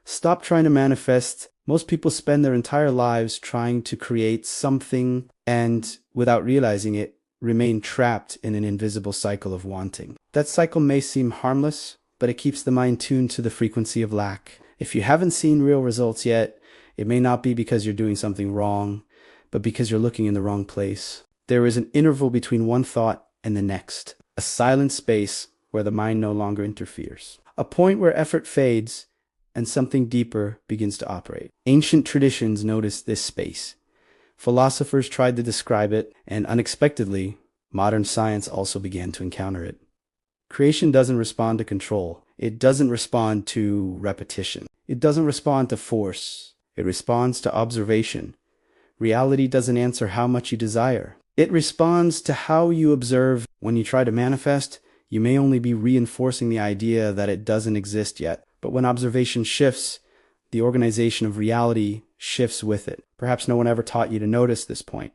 Stop trying to manifest. Most people spend their entire lives trying to create something and, without realizing it, remain trapped in an invisible cycle of wanting. That cycle may seem harmless, but it keeps the mind tuned to the frequency of lack. If you haven't seen real results yet, it may not be because you're doing something wrong, but because you're looking in the wrong place. There is an interval between one thought and the next, a silent space where the mind no longer interferes, a point where effort fades and something deeper begins to operate. Ancient traditions noticed this space. Philosophers tried to describe it, and unexpectedly, modern science also began to encounter it. Creation doesn't respond to control. It doesn't respond to repetition. It doesn't respond to force. It responds to observation. Reality doesn't answer how much you desire. It responds to how you observe. When you try to manifest, you may only be reinforcing the idea that it doesn't exist yet. But when observation shifts, the organization of reality shifts with it. Perhaps no one ever taught you to notice this point,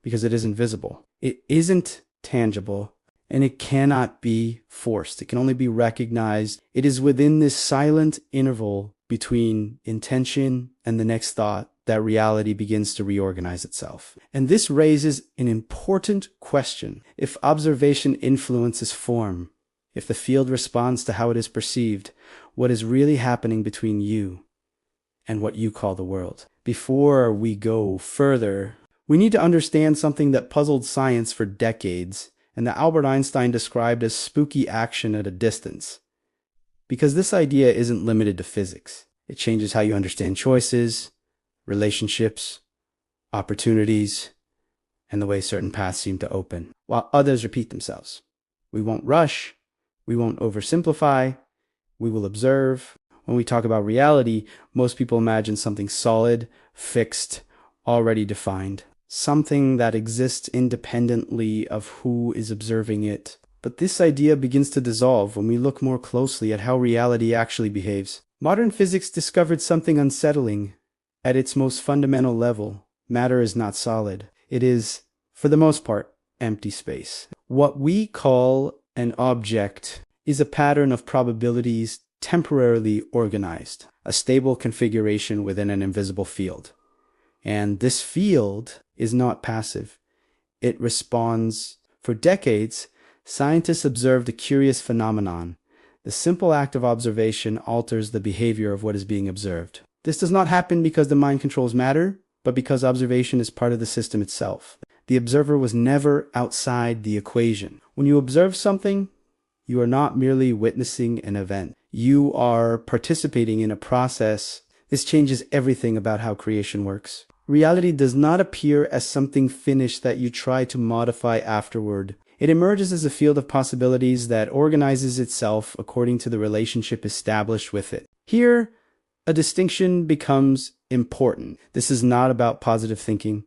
because it isn't visible. It isn't tangible, and it cannot be forced. It can only be recognized. It is within this silent interval between intention and the next thought that reality begins to reorganize itself. And this raises an important question. If observation influences form, if the field responds to how it is perceived, what is really happening between you and what you call the world? Before we go further, we need to understand something that puzzled science for decades and that Albert Einstein described as spooky action at a distance. Because this idea isn't limited to physics. It changes how you understand choices, relationships, opportunities, and the way certain paths seem to open, while others repeat themselves. We won't rush. We won't oversimplify. We will observe. When we talk about reality, most people imagine something solid, fixed, already defined. Something that exists independently of who is observing it. But this idea begins to dissolve when we look more closely at how reality actually behaves. Modern physics discovered something unsettling. At its most fundamental level, matter is not solid. It is, for the most part, empty space. What we call an object is a pattern of probabilities temporarily organized, a stable configuration within an invisible field. And this field is not passive. It responds. For decades, scientists observed a curious phenomenon. The simple act of observation alters the behavior of what is being observed. This does not happen because the mind controls matter, but because observation is part of the system itself. The observer was never outside the equation. When you observe something, you are not merely witnessing an event. You are participating in a process. This changes everything about how creation works. Reality does not appear as something finished that you try to modify afterward. It emerges as a field of possibilities that organizes itself according to the relationship established with it. Here, a distinction becomes important. This is not about positive thinking.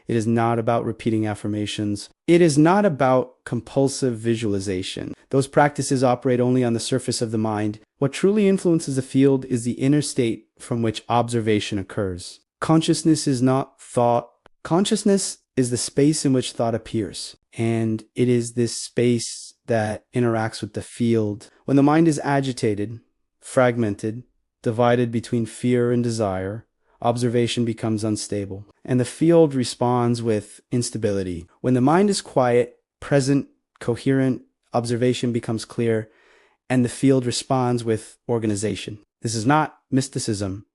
It is not about repeating affirmations. It is not about compulsive visualization. Those practices operate only on the surface of the mind. What truly influences the field is the inner state from which observation occurs. Consciousness is not thought. Consciousness is the space in which thought appears. And it is this space that interacts with the field. When the mind is agitated, fragmented, divided between fear and desire, observation becomes unstable, and the field responds with instability. When the mind is quiet, present, coherent, observation becomes clear, and the field responds with organization. This is not mysticism.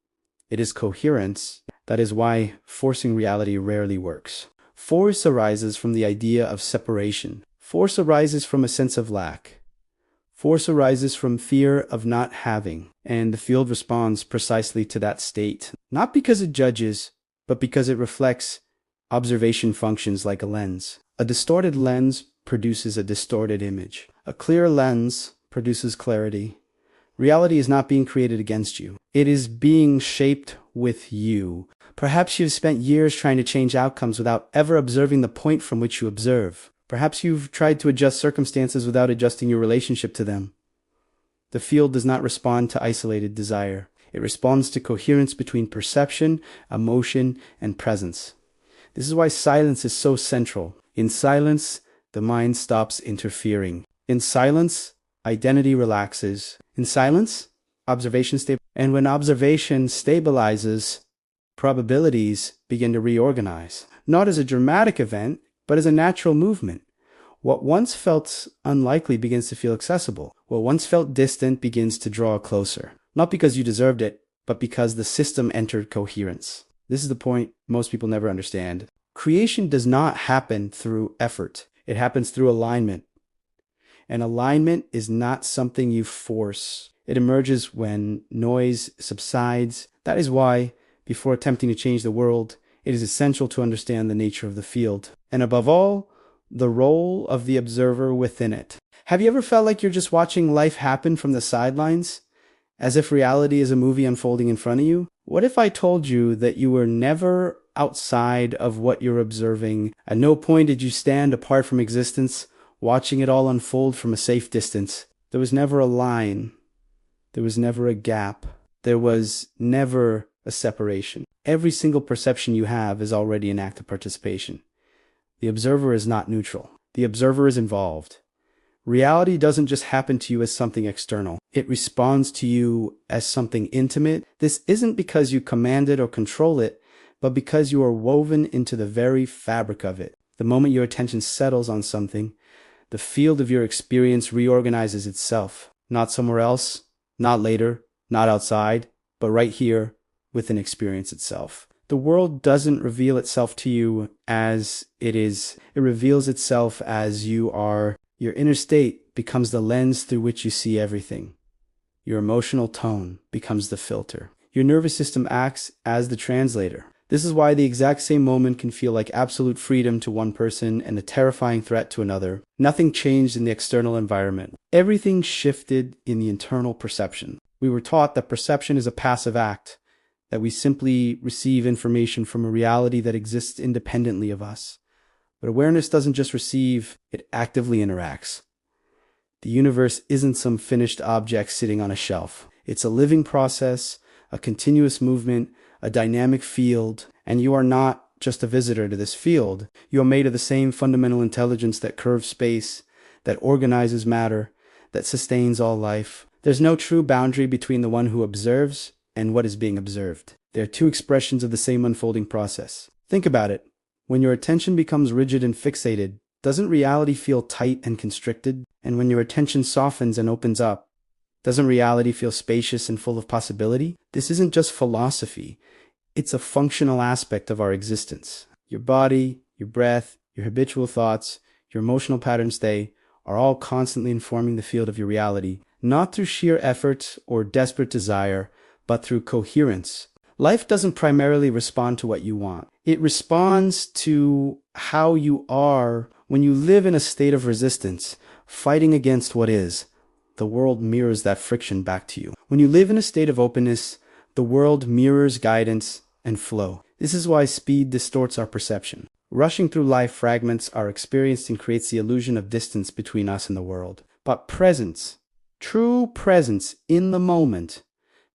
It is coherence. That is why forcing reality rarely works. Force arises from the idea of separation. Force arises from a sense of lack. Force arises from fear of not having, and the field responds precisely to that state, not because it judges, but because it reflects. Observation functions like a lens. A distorted lens produces a distorted image. A clear lens produces clarity. Reality is not being created against you. It is being shaped with you. Perhaps you've spent years trying to change outcomes without ever observing the point from which you observe. Perhaps you've tried to adjust circumstances without adjusting your relationship to them. The field does not respond to isolated desire. It responds to coherence between perception, emotion, and presence. This is why silence is so central. In silence, the mind stops interfering. In silence, identity relaxes. In silence, And when observation stabilizes, probabilities begin to reorganize, not as a dramatic event, but as a natural movement. What once felt unlikely begins to feel accessible. What once felt distant begins to draw closer. Not because you deserved it, but because the system entered coherence. This is the point most people never understand. Creation does not happen through effort. It happens through alignment. And alignment is not something you force. It emerges when noise subsides. That is why, before attempting to change the world, it is essential to understand the nature of the field. And above all, the role of the observer within it. Have you ever felt like you're just watching life happen from the sidelines, as if reality is a movie unfolding in front of you? What if I told you that you were never outside of what you're observing? At no point did you stand apart from existence, watching it all unfold from a safe distance. There was never a line. There was never a gap. There was never a separation. Every single perception you have is already an act of participation. The observer is not neutral. The observer is involved. Reality doesn't just happen to you as something external. It responds to you as something intimate. This isn't because you command it or control it, but because you are woven into the very fabric of it. The moment your attention settles on something, the field of your experience reorganizes itself. Not somewhere else, not later, not outside, but right here within experience itself. The world doesn't reveal itself to you as it is. It reveals itself as you are. Your inner state becomes the lens through which you see everything. Your emotional tone becomes the filter. Your nervous system acts as the translator. This is why the exact same moment can feel like absolute freedom to one person and a terrifying threat to another. Nothing changed in the external environment. Everything shifted in the internal perception. We were taught that perception is a passive act, that we simply receive information from a reality that exists independently of us. But awareness doesn't just receive, it actively interacts. The universe isn't some finished object sitting on a shelf. It's a living process, a continuous movement, a dynamic field, and you are not just a visitor to this field. You are made of the same fundamental intelligence that curves space, that organizes matter, that sustains all life. There's no true boundary between the one who observes and what is being observed. They are two expressions of the same unfolding process. Think about it. When your attention becomes rigid and fixated, doesn't reality feel tight and constricted? And when your attention softens and opens up, doesn't reality feel spacious and full of possibility? This isn't just philosophy. It's a functional aspect of our existence. Your body, your breath, your habitual thoughts, your emotional patterns, they are all constantly informing the field of your reality, not through sheer effort or desperate desire, but through coherence. Life doesn't primarily respond to what you want. It responds to how you are. When you live in a state of resistance, fighting against what is, the world mirrors that friction back to you. When you live in a state of openness, the world mirrors guidance and flow. This is why speed distorts our perception. Rushing through life fragments our experience and creates the illusion of distance between us and the world. But presence, true presence in the moment,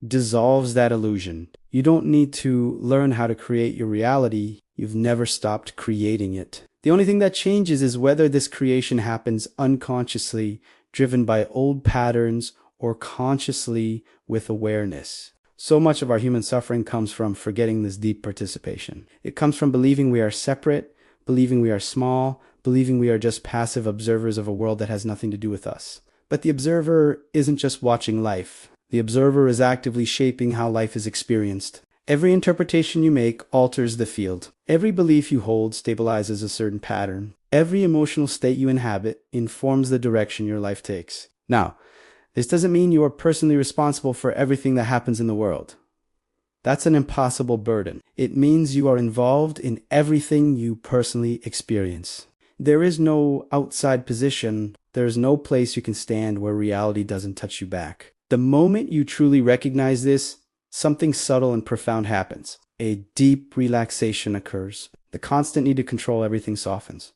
dissolves that illusion. You don't need to learn how to create your reality. You've never stopped creating it. The only thing that changes is whether this creation happens unconsciously, driven by old patterns, or consciously with awareness. So much of our human suffering comes from forgetting this deep participation. It comes from believing we are separate, believing we are small, believing we are just passive observers of a world that has nothing to do with us. But the observer isn't just watching life. The observer is actively shaping how life is experienced. Every interpretation you make alters the field. Every belief you hold stabilizes a certain pattern. Every emotional state you inhabit informs the direction your life takes. Now, this doesn't mean you are personally responsible for everything that happens in the world. That's an impossible burden. It means you are involved in everything you personally experience. There is no outside position. There is no place you can stand where reality doesn't touch you back. The moment you truly recognize this, something subtle and profound happens. A deep relaxation occurs. The constant need to control everything softens.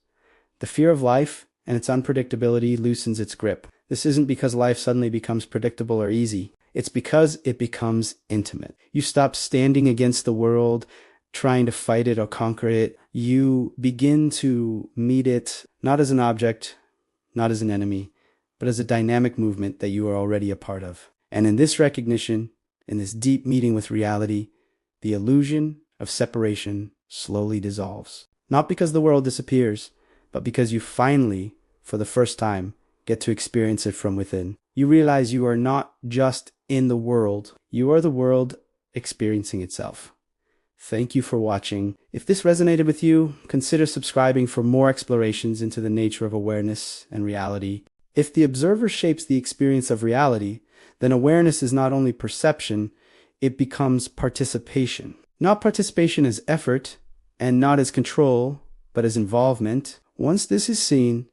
The fear of life and its unpredictability loosens its grip. This isn't because life suddenly becomes predictable or easy. It's because it becomes intimate. You stop standing against the world, trying to fight it or conquer it. You begin to meet it not as an object, not as an enemy, but as a dynamic movement that you are already a part of. And in this recognition, in this deep meeting with reality, the illusion of separation slowly dissolves. Not because the world disappears, but because you finally, for the first time, get to experience it from within. You realize you are not just in the world, you are the world experiencing itself. Thank you for watching. If this resonated with you, consider subscribing for more explorations into the nature of awareness and reality. If the observer shapes the experience of reality, then awareness is not only perception, it becomes participation. Not participation as effort, and not as control, but as involvement. Once this is seen,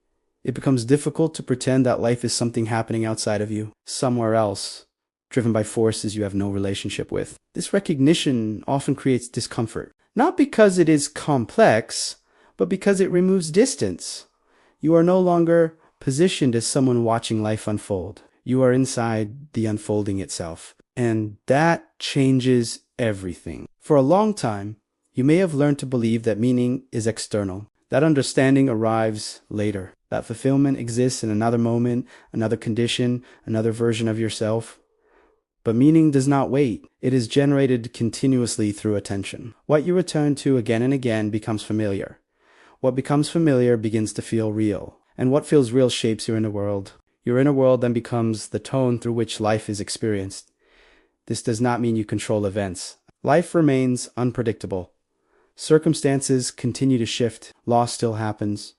it becomes difficult to pretend that life is something happening outside of you, somewhere else, driven by forces you have no relationship with. This recognition often creates discomfort, not because it is complex, but because it removes distance. You are no longer positioned as someone watching life unfold. You are inside the unfolding itself. And that changes everything. For a long time, you may have learned to believe that meaning is external. That understanding arrives later. That fulfillment exists in another moment, another condition, another version of yourself. But meaning does not wait. It is generated continuously through attention. What you return to again and again becomes familiar. What becomes familiar begins to feel real. And what feels real shapes your inner world. Your inner world then becomes the tone through which life is experienced. This does not mean you control events. Life remains unpredictable. Circumstances continue to shift. Loss still happens.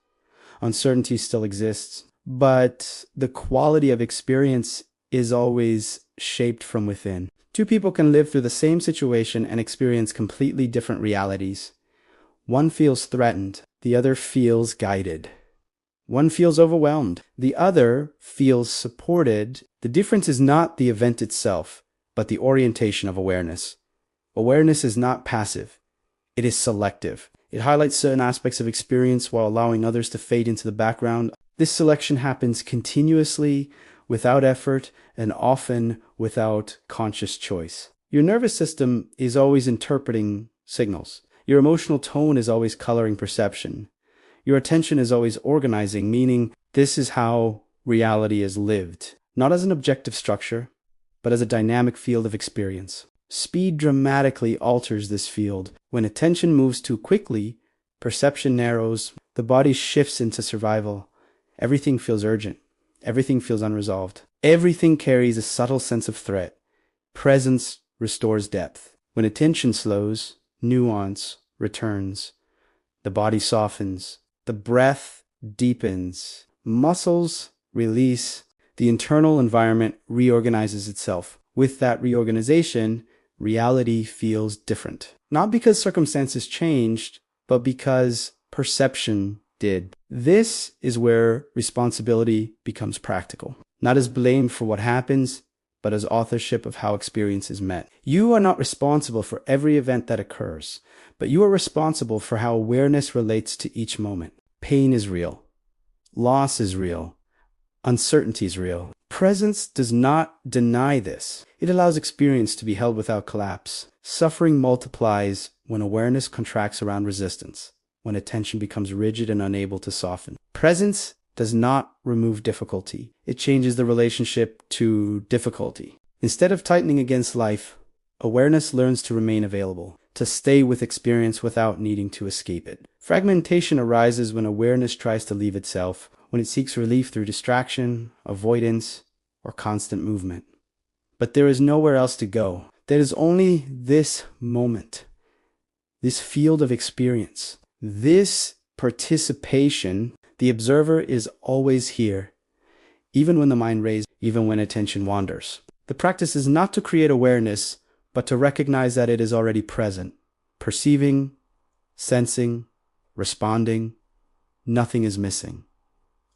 Uncertainty still exists. But the quality of experience is always shaped from within. Two people can live through the same situation and experience completely different realities. One feels threatened. The other feels guided. One feels overwhelmed. The other feels supported. The difference is not the event itself, but the orientation of awareness. Awareness is not passive. It is selective. It highlights certain aspects of experience while allowing others to fade into the background. This selection happens continuously, without effort, and often without conscious choice. Your nervous system is always interpreting signals. Your emotional tone is always coloring perception. Your attention is always organizing, meaning this is how reality is lived, not as an objective structure, but as a dynamic field of experience. Speed dramatically alters this field. When attention moves too quickly, perception narrows, the body shifts into survival. Everything feels urgent. Everything feels unresolved. Everything carries a subtle sense of threat. Presence restores depth. When attention slows, nuance returns. The body softens. The breath deepens. Muscles release. The internal environment reorganizes itself. With that reorganization, reality feels different. Not because circumstances changed, but because perception did. This is where responsibility becomes practical. Not as blame for what happens, but as authorship of how experience is met. You are not responsible for every event that occurs, but you are responsible for how awareness relates to each moment. Pain is real. Loss is real. Uncertainty is real. Presence does not deny this. It allows experience to be held without collapse. Suffering multiplies when awareness contracts around resistance, when attention becomes rigid and unable to soften. Presence does not remove difficulty. It changes the relationship to difficulty. Instead of tightening against life, awareness learns to remain available, to stay with experience without needing to escape it. Fragmentation arises when awareness tries to leave itself, when it seeks relief through distraction, avoidance, or constant movement. But there is nowhere else to go. There is only this moment, this field of experience, this participation. The observer is always here, even when the mind races, even when attention wanders. The practice is not to create awareness, but to recognize that it is already present, perceiving, sensing, responding. Nothing is missing.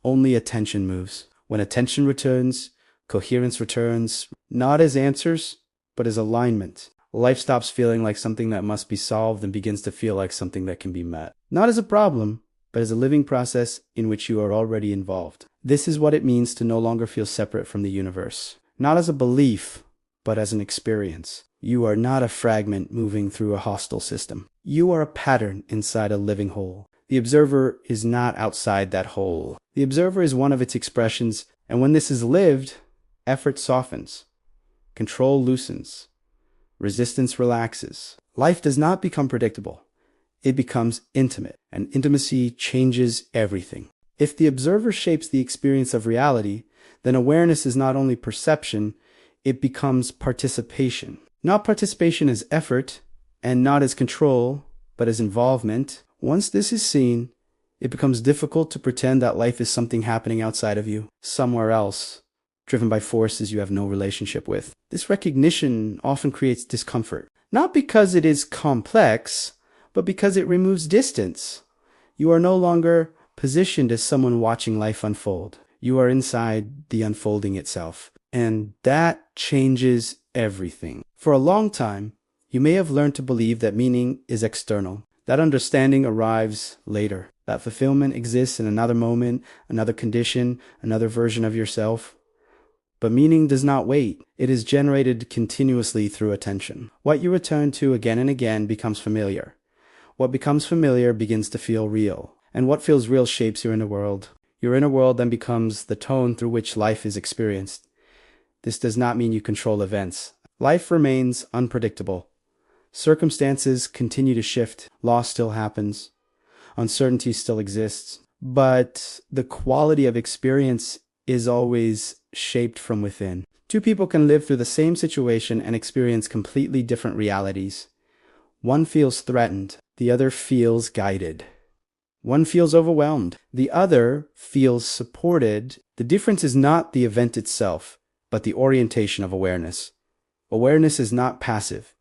Only attention moves. When attention returns, coherence returns, not as answers, but as alignment. Life stops feeling like something that must be solved and begins to feel like something that can be met. Not as a problem, but as a living process in which you are already involved. This is what it means to no longer feel separate from the universe. Not as a belief, but as an experience. You are not a fragment moving through a hostile system. You are a pattern inside a living whole. The observer is not outside that whole. The observer is one of its expressions, and when this is lived, effort softens. Control loosens. Resistance relaxes. Life does not become predictable. It becomes intimate, and intimacy changes everything. If the observer shapes the experience of reality, then awareness is not only perception, it becomes participation. Not participation as effort, and not as control, but as involvement. Once this is seen, it becomes difficult to pretend that life is something happening outside of you, somewhere else, driven by forces you have no relationship with. This recognition often creates discomfort, not because it is complex, but because it removes distance. You are no longer positioned as someone watching life unfold. You are inside the unfolding itself. And that changes everything. For a long time, you may have learned to believe that meaning is external. That understanding arrives later. That fulfillment exists in another moment, another condition, another version of yourself. But meaning does not wait. It is generated continuously through attention. What you return to again and again becomes familiar. What becomes familiar begins to feel real. And what feels real shapes your inner world. Your inner world then becomes the tone through which life is experienced. This does not mean you control events. Life remains unpredictable. Circumstances continue to shift. Loss still happens. Uncertainty still exists. But the quality of experience is always shaped from within. Two people can live through the same situation and experience completely different realities. One feels threatened. The other feels guided. One feels overwhelmed. The other feels supported. The difference is not the event itself, but the orientation of awareness. Awareness is not passive.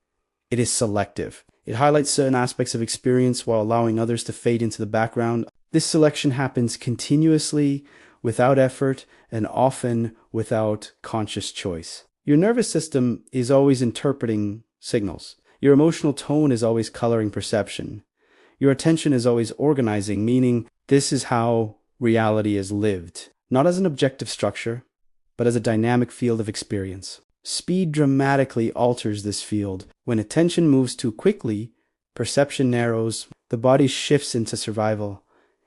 It is selective. It highlights certain aspects of experience while allowing others to fade into the background. This selection happens continuously, without effort, and often without conscious choice. Your nervous system is always interpreting signals. Your emotional tone is always coloring perception. Your attention is always organizing, meaning this is how reality is lived, not as an objective structure, but as a dynamic field of experience. Speed dramatically alters this field. When attention moves too quickly, perception narrows, the body shifts into survival.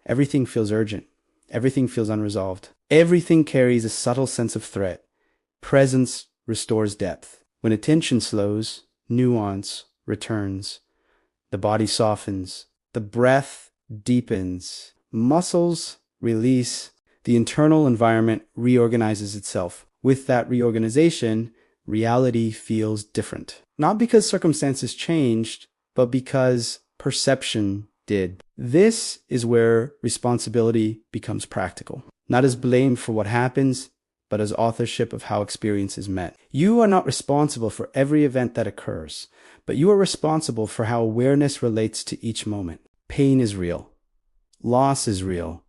Everything feels urgent. Everything feels unresolved. Everything carries a subtle sense of threat. Presence restores depth. When attention slows, nuance returns. The body softens. The breath deepens. Muscles release. The internal environment reorganizes itself. With that reorganization, reality feels different. Not because circumstances changed, but because perception did. This is where responsibility becomes practical. Not as blame for what happens, but as authorship of how experience is met. You are not responsible for every event that occurs, but you are responsible for how awareness relates to each moment. Pain is real. Loss is real.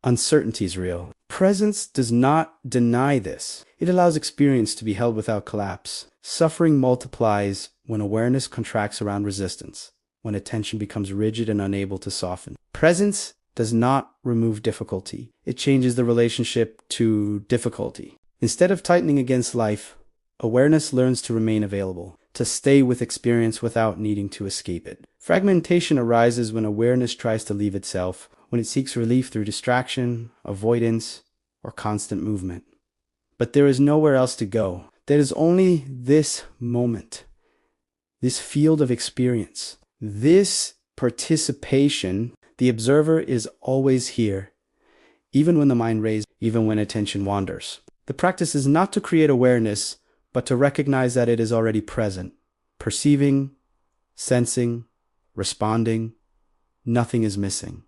Uncertainty is real. Presence does not deny this. It allows experience to be held without collapse. Suffering multiplies when awareness contracts around resistance, when attention becomes rigid and unable to soften. Presence does not remove difficulty. It changes the relationship to difficulty. Instead of tightening against life, awareness learns to remain available, to stay with experience without needing to escape it. Fragmentation arises when awareness tries to leave itself, when it seeks relief through distraction, avoidance, or constant movement. But there is nowhere else to go. There is only this moment, this field of experience, this participation. The observer is always here, even when the mind races, even when attention wanders. The practice is not to create awareness, but to recognize that it is already present, perceiving, sensing, responding. Nothing is missing.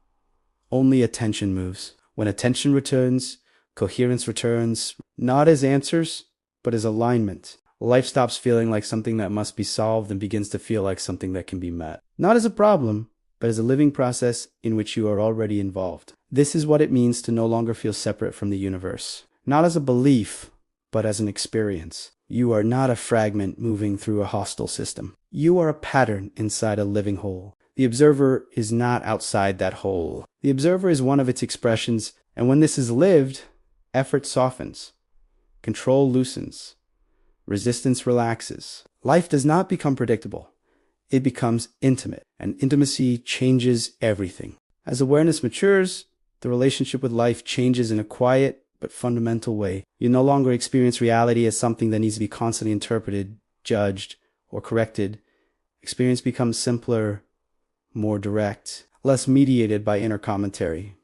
Only attention moves. When attention returns, coherence returns, not as answers, but as alignment. Life stops feeling like something that must be solved and begins to feel like something that can be met. Not as a problem, but as a living process in which you are already involved. This is what it means to no longer feel separate from the universe. Not as a belief, but as an experience. You are not a fragment moving through a hostile system. You are a pattern inside a living whole. The observer is not outside that whole. The observer is one of its expressions, and when this is lived, effort softens. Control loosens. Resistance relaxes. Life does not become predictable. It becomes intimate, and intimacy changes everything. As awareness matures, the relationship with life changes in a quiet but fundamental way. You no longer experience reality as something that needs to be constantly interpreted, judged, or corrected. Experience becomes simpler, more direct, less mediated by inner commentary.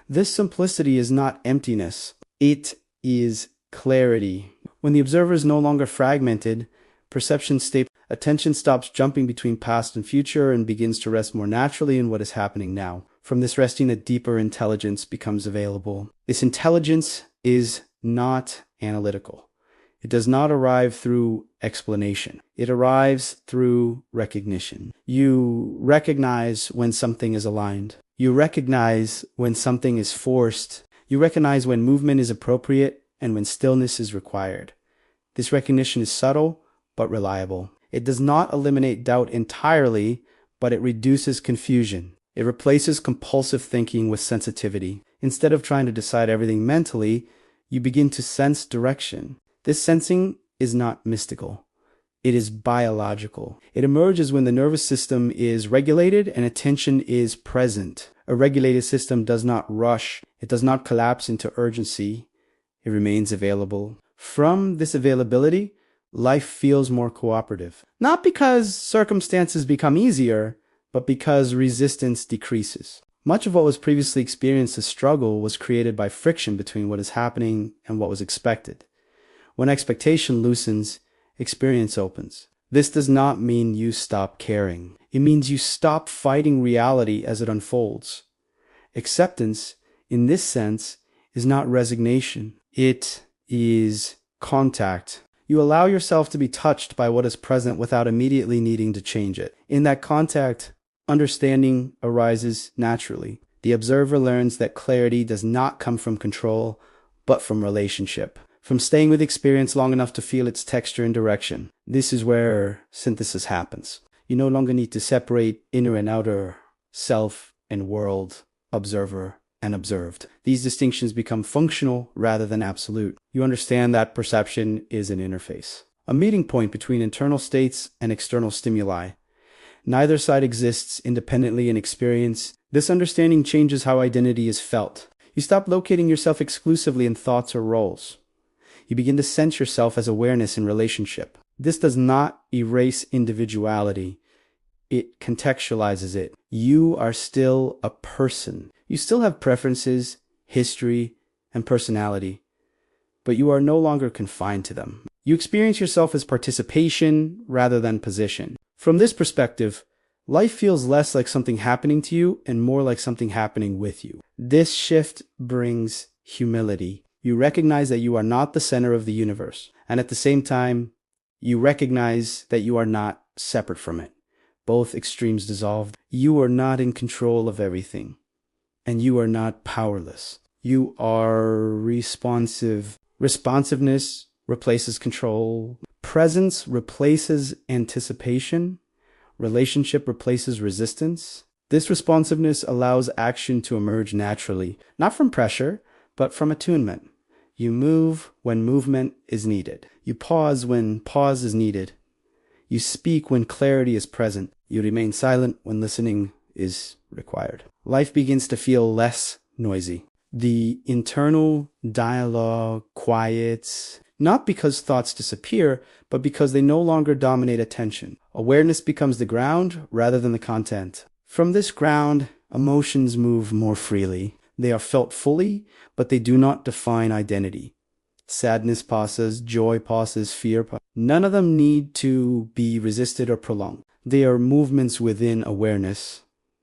This simplicity is not emptiness. It is clarity. When the observer is no longer fragmented, perception stays. Attention stops jumping between past and future and begins to rest more naturally in what is happening now. From this resting, a deeper intelligence becomes available. This intelligence is not analytical. It does not arrive through explanation. It arrives through recognition. You recognize when something is aligned. You recognize when something is forced. You recognize when movement is appropriate and when stillness is required. This recognition is subtle but reliable. It does not eliminate doubt entirely, but it reduces confusion. It replaces compulsive thinking with sensitivity. Instead of trying to decide everything mentally, you begin to sense direction. This sensing is not mystical. It is biological. It emerges when the nervous system is regulated and attention is present. A regulated system does not rush. It does not collapse into urgency. It remains available. From this availability, life feels more cooperative. Not because circumstances become easier, but because resistance decreases. Much of what was previously experienced as struggle was created by friction between what is happening and what was expected. When expectation loosens, experience opens. This does not mean you stop caring. It means you stop fighting reality as it unfolds. Acceptance, in this sense, is not resignation. It is contact. You allow yourself to be touched by what is present without immediately needing to change it. In that contact, understanding arises naturally. The observer learns that clarity does not come from control, but from relationship, from staying with experience long enough to feel its texture and direction. This is where synthesis happens. You no longer need to separate inner and outer, self and world, observer and observed. These distinctions become functional rather than absolute. You understand that perception is an interface, a meeting point between internal states and external stimuli. Neither side exists independently in experience. This understanding changes how identity is felt. You stop locating yourself exclusively in thoughts or roles. You begin to sense yourself as awareness in relationship. This does not erase individuality. It contextualizes it. You are still a person. You still have preferences, history, and personality, but you are no longer confined to them. You experience yourself as participation rather than position. From this perspective, life feels less like something happening to you and more like something happening with you. This shift brings humility. You recognize that you are not the center of the universe, and at the same time, you recognize that you are not separate from it. Both extremes dissolve. You are not in control of everything. And you are not powerless. You are responsive. Responsiveness replaces control. Presence replaces anticipation. Relationship replaces resistance. This responsiveness allows action to emerge naturally, not from pressure, but from attunement. You move when movement is needed. You pause when pause is needed. You speak when clarity is present. You remain silent when listening is required. Life begins to feel less noisy. The internal dialogue quiets, not because thoughts disappear, but because they no longer dominate attention. Awareness becomes the ground rather than the content. From this ground, emotions move more freely. They are felt fully, but they do not define identity. Sadness passes, joy passes, fear passes. None of them need to be resisted or prolonged. They are movements within awareness,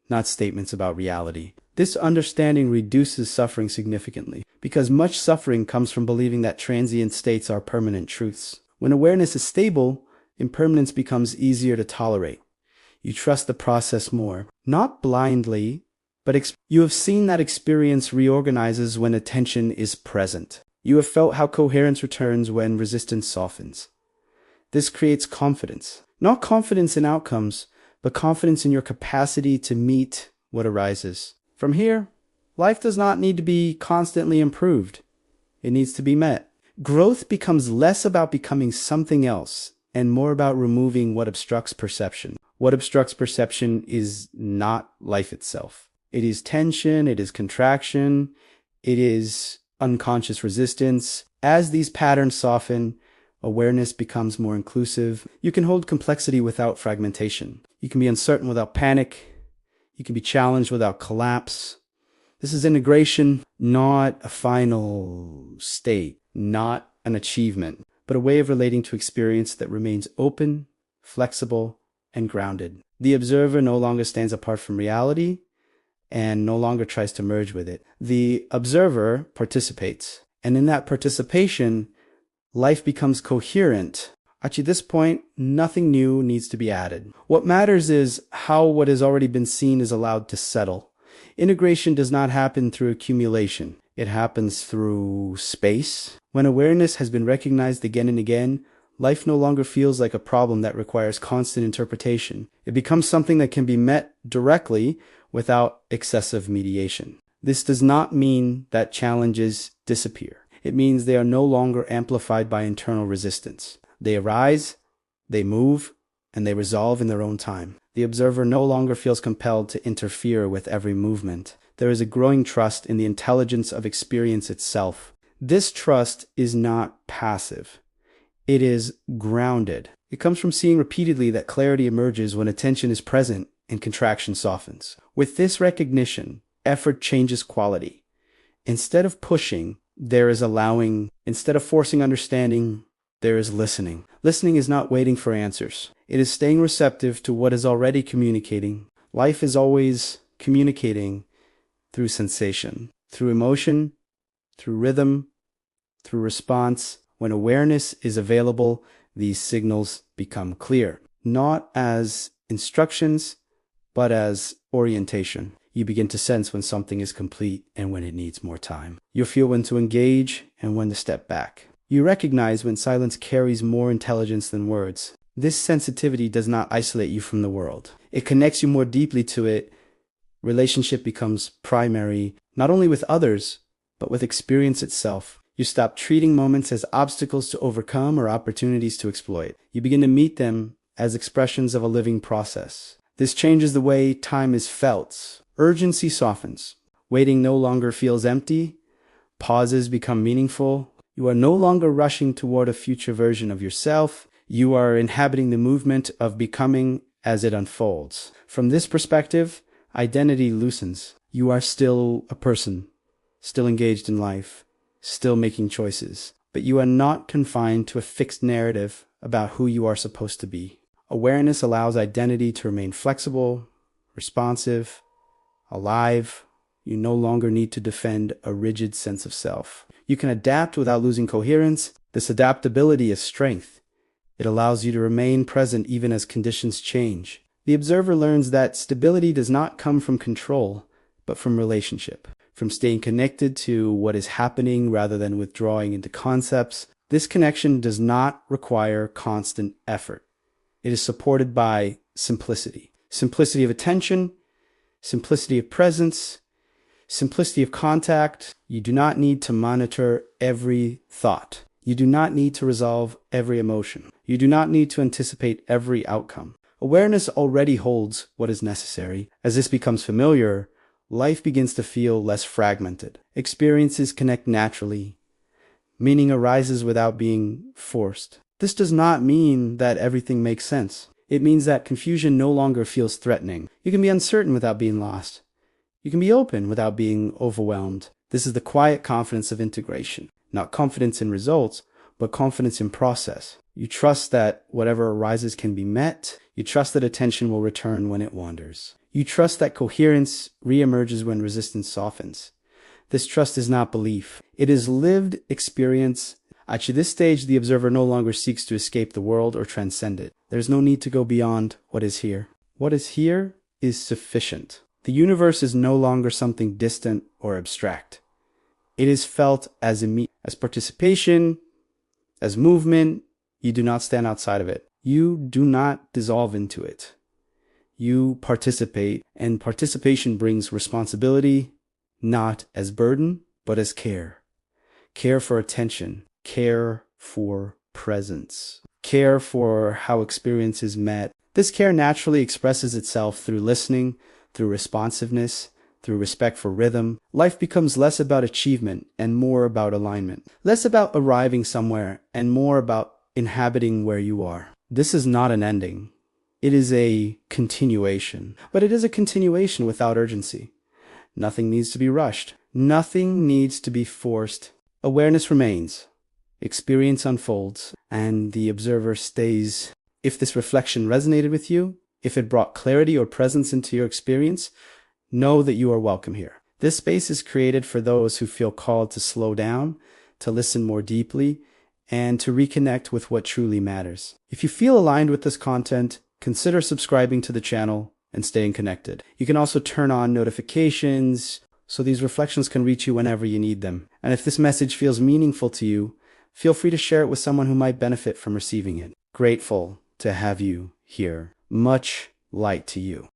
not statements about reality. This understanding reduces suffering significantly, because much suffering comes from believing that transient states are permanent truths. When awareness is stable, impermanence becomes easier to tolerate. You trust the process more, not blindly, but you have seen that experience reorganizes when attention is present. You have felt how coherence returns when resistance softens. This creates confidence, not confidence in outcomes, but confidence in your capacity to meet what arises. From here, life does not need to be constantly improved. It needs to be met. Growth becomes less about becoming something else and more about removing what obstructs perception. What obstructs perception is not life itself. It is tension, it is contraction, it is unconscious resistance. As these patterns soften, awareness becomes more inclusive. You can hold complexity without fragmentation. You can be uncertain without panic. You can be challenged without collapse. This is integration, not a final state, not an achievement, but a way of relating to experience that remains open, flexible, and grounded. The observer no longer stands apart from reality and no longer tries to merge with it. The observer participates, and in that participation, life becomes coherent. Actually, at this point, nothing new needs to be added. What matters is how what has already been seen is allowed to settle. Integration does not happen through accumulation. It happens through space. When awareness has been recognized again and again, life no longer feels like a problem that requires constant interpretation. It becomes something that can be met directly without excessive mediation. This does not mean that challenges disappear. It means they are no longer amplified by internal resistance. They arise, they move, and they resolve in their own time. The observer no longer feels compelled to interfere with every movement. There is a growing trust in the intelligence of experience itself. This trust is not passive. It is grounded. It comes from seeing repeatedly that clarity emerges when attention is present and contraction softens. With this recognition, effort changes quality. Instead of pushing, there is allowing. Instead of forcing understanding, there is listening. Listening is not waiting for answers. It is staying receptive to what is already communicating. Life is always communicating through sensation, through emotion, through rhythm, through response. When awareness is available, these signals become clear, not as instructions, but as orientation. You begin to sense when something is complete and when it needs more time. You feel when to engage and when to step back. You recognize when silence carries more intelligence than words. This sensitivity does not isolate you from the world. It connects you more deeply to it. Relationship becomes primary, not only with others, but with experience itself. You stop treating moments as obstacles to overcome or opportunities to exploit. You begin to meet them as expressions of a living process. This changes the way time is felt. Urgency softens. Waiting no longer feels empty. Pauses become meaningful. You are no longer rushing toward a future version of yourself. You are inhabiting the movement of becoming as it unfolds. From this perspective, identity loosens. You are still a person, still engaged in life, still making choices, but you are not confined to a fixed narrative about who you are supposed to be. Awareness allows identity to remain flexible, responsive, alive. You no longer need to defend a rigid sense of self. You can adapt without losing coherence. This adaptability is strength. It allows you to remain present even as conditions change. The observer learns that stability does not come from control, but from relationship, from staying connected to what is happening rather than withdrawing into concepts. This connection does not require constant effort. It is supported by simplicity. Simplicity of attention, simplicity of presence, simplicity of contact. You do not need to monitor every thought. You do not need to resolve every emotion. You do not need to anticipate every outcome. Awareness already holds what is necessary. As this becomes familiar, life begins to feel less fragmented. Experiences connect naturally. Meaning arises without being forced. This does not mean that everything makes sense. It means that confusion no longer feels threatening. You can be uncertain without being lost. You can be open without being overwhelmed. This is the quiet confidence of integration. Not confidence in results, but confidence in process. You trust that whatever arises can be met. You trust that attention will return when it wanders. You trust that coherence reemerges when resistance softens. This trust is not belief. It is lived experience. At this stage, the observer no longer seeks to escape the world or transcend it. There's no need to go beyond what is here. What is here is sufficient. The universe is no longer something distant or abstract. It is felt as participation, as movement. You do not stand outside of it. You do not dissolve into it. You participate, and participation brings responsibility, not as burden, but as care. Care for attention, care for presence, care for how experience is met. This care naturally expresses itself through listening, through responsiveness, through respect for rhythm, life becomes less about achievement and more about alignment. Less about arriving somewhere and more about inhabiting where you are. This is not an ending. It is a continuation. But it is a continuation without urgency. Nothing needs to be rushed. Nothing needs to be forced. Awareness remains. Experience unfolds, and the observer stays. If this reflection resonated with you, if it brought clarity or presence into your experience, know that you are welcome here. This space is created for those who feel called to slow down, to listen more deeply, and to reconnect with what truly matters. If you feel aligned with this content, consider subscribing to the channel and staying connected. You can also turn on notifications so these reflections can reach you whenever you need them. And if this message feels meaningful to you, feel free to share it with someone who might benefit from receiving it. Grateful to have you here. Much light to you.